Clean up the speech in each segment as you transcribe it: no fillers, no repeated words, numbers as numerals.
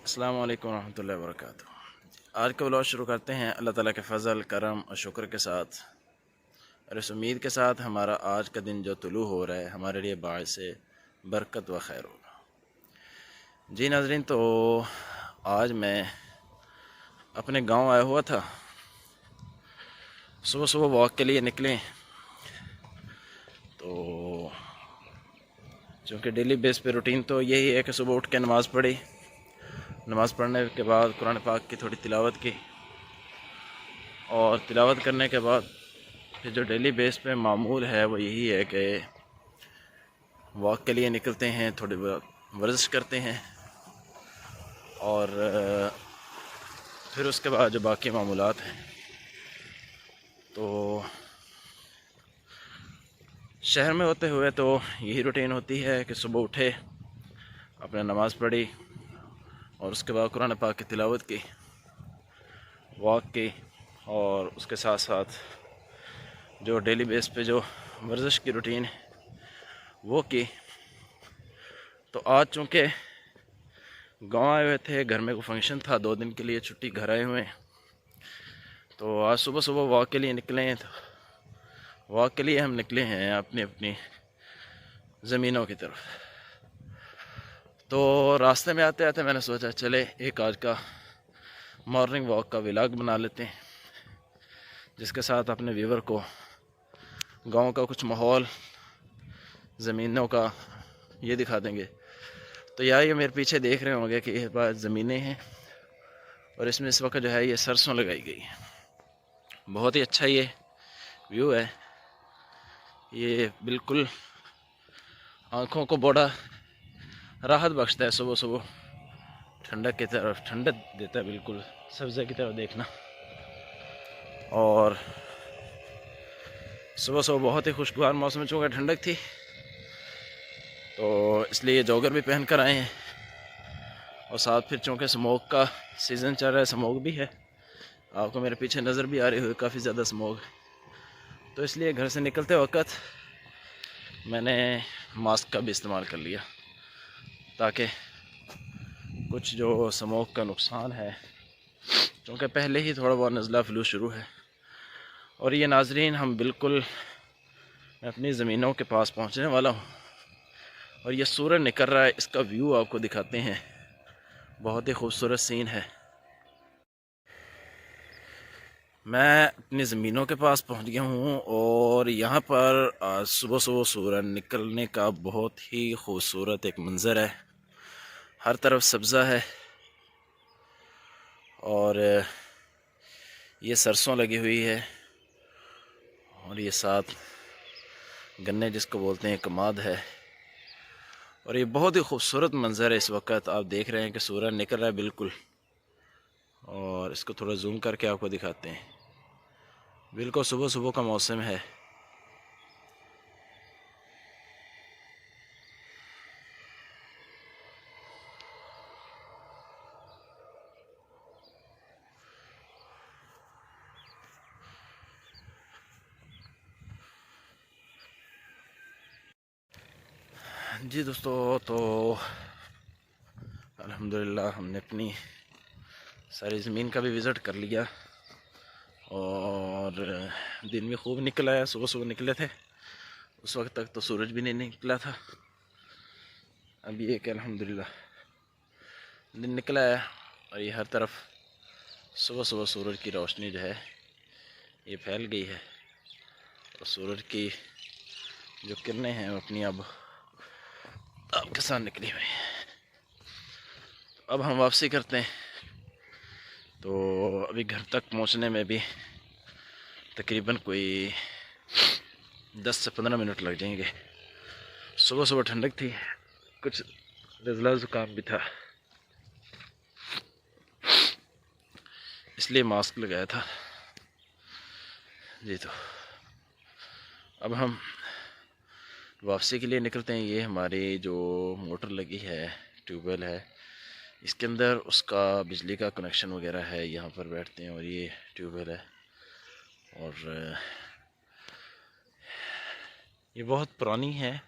अस्सलाम वालेकुम रहमतुल्लाहि व बरकातुहू। आज का व्लॉग शुरू करते हैं अल्लाह ताला के फ़ज़ल करम और शुक्र के साथ और इस उम्मीद के साथ हमारा आज का दिन जो तुलू हो रहा है हमारे लिए बाइस से बरकत व खैर होगा। जी नाज़रीन, तो आज मैं अपने गांव आया हुआ था। सुबह सुबह वॉक के लिए निकले तो चूँकि डेली बेस पे रूटीन तो यही है कि सुबह उठ के नमाज़ पढ़ी, नमाज़ पढ़ने के बाद कुरान पाक की थोड़ी तिलावत की और तिलावत करने के बाद फिर जो डेली बेस पे मामूल है वो यही है कि वॉक के लिए निकलते हैं, थोड़ी बहुत वर्जिश करते हैं और फिर उसके बाद जो बाकी मामूलात हैं। तो शहर में होते हुए तो यही रूटीन होती है कि सुबह उठे, अपने नमाज़ पढ़ी और उसके बाद कुरान पाक की तिलावत की, वॉक की और उसके साथ साथ जो डेली बेस पे जो वर्जिश की रूटीन है वो की। तो आज चूँकि गांव आए हुए थे, घर में कोई फंक्शन था, 2 दिन के लिए छुट्टी घर आए हुए हैं, तो आज सुबह सुबह वॉक के लिए निकले हैं। तो वॉक के लिए हम निकले हैं अपनी अपनी ज़मीनों की तरफ। तो रास्ते में आते आते मैंने सोचा चले एक आज का मॉर्निंग वॉक का व्लॉग बना लेते हैं, जिसके साथ अपने व्यूवर को गांव का कुछ माहौल, ज़मीनों का ये दिखा देंगे। तो यार ये मेरे पीछे देख रहे होंगे कि ये बात ज़मीनें हैं और इसमें इस वक्त जो है ये सरसों लगाई गई है। बहुत ही अच्छा ये व्यू है, ये बिल्कुल आँखों को बड़ा राहत बख्शता है। सुबह सुबह ठंडक की तरफ ठंडक देता है, बिल्कुल सब्ज़े की तरफ देखना। और सुबह सुबह बहुत ही खुशगवार मौसम में, चूँकि ठंडक थी तो इसलिए जॉगर भी पहन कर आए हैं और साथ फिर चूँकि स्मोक का सीज़न चल रहा है, स्मोक भी है, आपको मेरे पीछे नज़र भी आ रही हुई काफ़ी ज़्यादा स्मोक। तो इसलिए घर से निकलते वक्त मैंने मास्क का भी इस्तेमाल कर लिया ताकि कुछ जो स्मोक का नुकसान है, क्योंकि पहले ही थोड़ा बहुत नज़ला फ्लू शुरू है। और ये नाजरीन हम बिल्कुल अपनी ज़मीनों के पास पहुंचने वाला हूं और ये सूरज निकल रहा है, इसका व्यू आपको दिखाते हैं, बहुत ही खूबसूरत सीन है। मैं अपनी ज़मीनों के पास पहुंच गया हूं और यहाँ पर आज सुबह सुबह सूरज निकलने का बहुत ही खूबसूरत एक मंज़र है। हर तरफ सब्ज़ा है और ये सरसों लगी हुई है और ये साथ गन्ने जिसको बोलते हैं कमाद है। और ये बहुत ही खूबसूरत मंज़र है। इस वक्त आप देख रहे हैं कि सूरज निकल रहा है बिल्कुल, और इसको थोड़ा जूम करके आपको दिखाते हैं। बिल्कुल सुबह सुबह का मौसम है। जी दोस्तों, तो अल्हम्दुलिल्लाह हमने अपनी सारी ज़मीन का भी विज़िट कर लिया और दिन भी खूब निकला है। सुबह सुबह निकले थे, उस वक्त तक तो सूरज भी नहीं निकला था। अभी एक अल्हम्दुलिल्लाह दिन निकला है और ये हर तरफ सुबह सुबह सूरज की रोशनी जो है ये फैल गई है और सूरज की जो किरणें हैं वो अपनी अब आपके साथ निकली हुई हैं। अब हम वापसी करते हैं, तो अभी घर तक पहुंचने में भी तकरीबन कोई 10 से 15 मिनट लग जाएंगे। सुबह सुबह ठंडक थी, कुछ नज़ला ज़ुकाम भी था, इसलिए मास्क लगाया था। जी, तो अब हम वापसी के लिए निकलते हैं। ये हमारी जो मोटर लगी है, ट्यूबवेल है, इसके अंदर उसका बिजली का कनेक्शन वगैरह है। यहाँ पर बैठते हैं और ये ट्यूबवेल है और ये बहुत पुरानी है,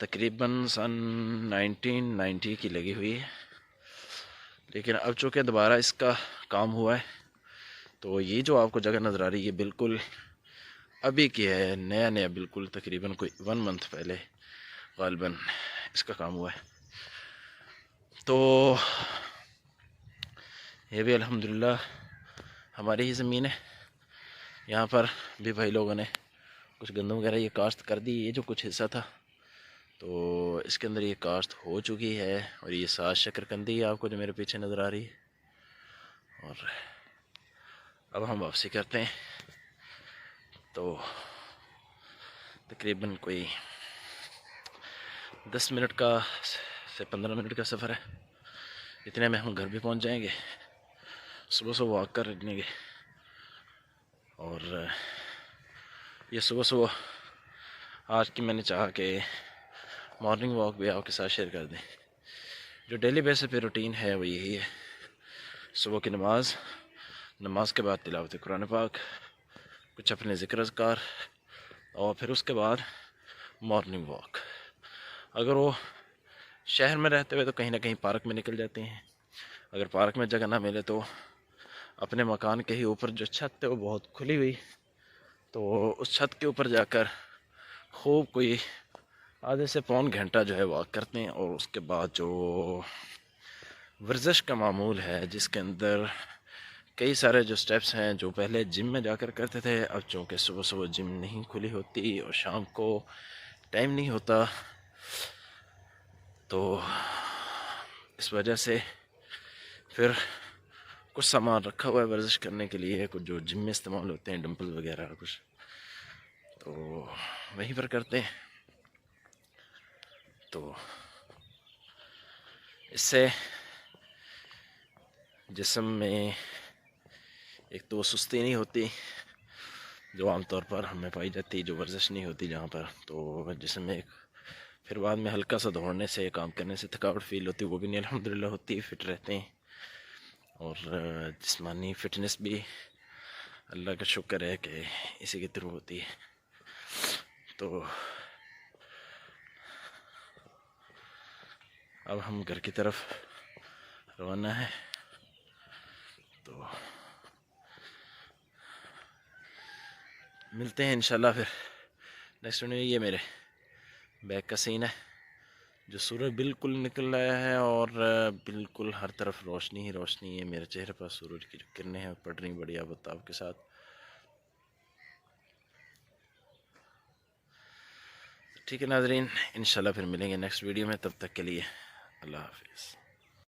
तकरीबन सन 1990 की लगी हुई है लेकिन अब चूँकि दोबारा इसका काम हुआ है, तो ये जो आपको जगह नज़र आ रही है ये बिल्कुल अभी की है, नया नया, बिल्कुल तकरीबन कोई 1 मंथ पहले ग़ालिबन इसका काम हुआ है। तो ये भी अल्हम्दुलिल्लाह हमारी ही ज़मीन है। यहाँ पर भी भाई लोगों ने कुछ गंदम वगैरह ये काश्त कर दी। ये जो कुछ हिस्सा था तो इसके अंदर ये काश्त हो चुकी है। और ये साथ शकरकंदी है आपको जो मेरे पीछे नज़र आ रही है। और अब हम वापसी करते हैं। तो तकरीबन कोई 10 मिनट का से 15 मिनट का सफ़र है। इतने में हम घर भी पहुंच जाएंगे। सुबह सुबह वॉक कर लेंगे। और ये सुबह सुबह आज की मैंने चाहा कि मॉर्निंग वॉक भी आपके साथ शेयर कर दें। जो डेली बेसिस पे रूटीन है वो यही है, सुबह की नमाज के बाद तिलावत कुरान पाक, कुछ अपने ज़िक्र अज़कार, और फिर उसके बाद मॉर्निंग वॉक। अगर वो शहर में रहते हुए तो कहीं ना कहीं पार्क में निकल जाते हैं। अगर पार्क में जगह ना मिले तो अपने मकान के ही ऊपर जो छत है वो बहुत खुली हुई, तो उस छत के ऊपर जाकर खूब कोई आधे से पौन घंटा जो है वॉक करते हैं। और उसके बाद जो वर्जिश का मामूल है, जिसके अंदर कई सारे जो स्टेप्स हैं जो पहले जिम में जाकर करते थे, अब चूँकि सुबह सुबह जिम नहीं खुली होती और शाम को टाइम नहीं होता, तो इस वजह से फिर कुछ सामान रखा हुआ है वर्जिश करने के लिए, कुछ जो जिम में इस्तेमाल होते हैं, डंपल वगैरह कुछ, तो वहीं पर करते हैं। तो इससे जिस्म में एक तो सुस्ती नहीं होती जो आमतौर पर हमें पाई जाती, जो वर्जिश नहीं होती जहाँ पर, तो जिस्म में एक फिर बाद में हल्का सा दौड़ने से, काम करने से थकावट फील होती, वो भी नहीं अल्हम्दुलिल्लाह होती, फिट रहते हैं। और जिस्मानी फ़िटनेस भी अल्लाह का शुक्र है कि इसी के थ्रू होती है। तो अब हम घर की तरफ रवाना है। तो मिलते हैं इंशाल्लाह फिर नेक्स्ट वीडियो। ये मेरे बैक का सीन है, जो सूरज बिल्कुल निकल रहा है और बिल्कुल हर तरफ रोशनी ही रोशनी है। मेरे चेहरे पर सूरज की जो किरणें हैं पड़ रही बड़ी आबताब के साथ। ठीक है नाजरीन, इंशाल्लाह फिर मिलेंगे नेक्स्ट वीडियो में। तब तक के लिए अल्लाह हाफिज़।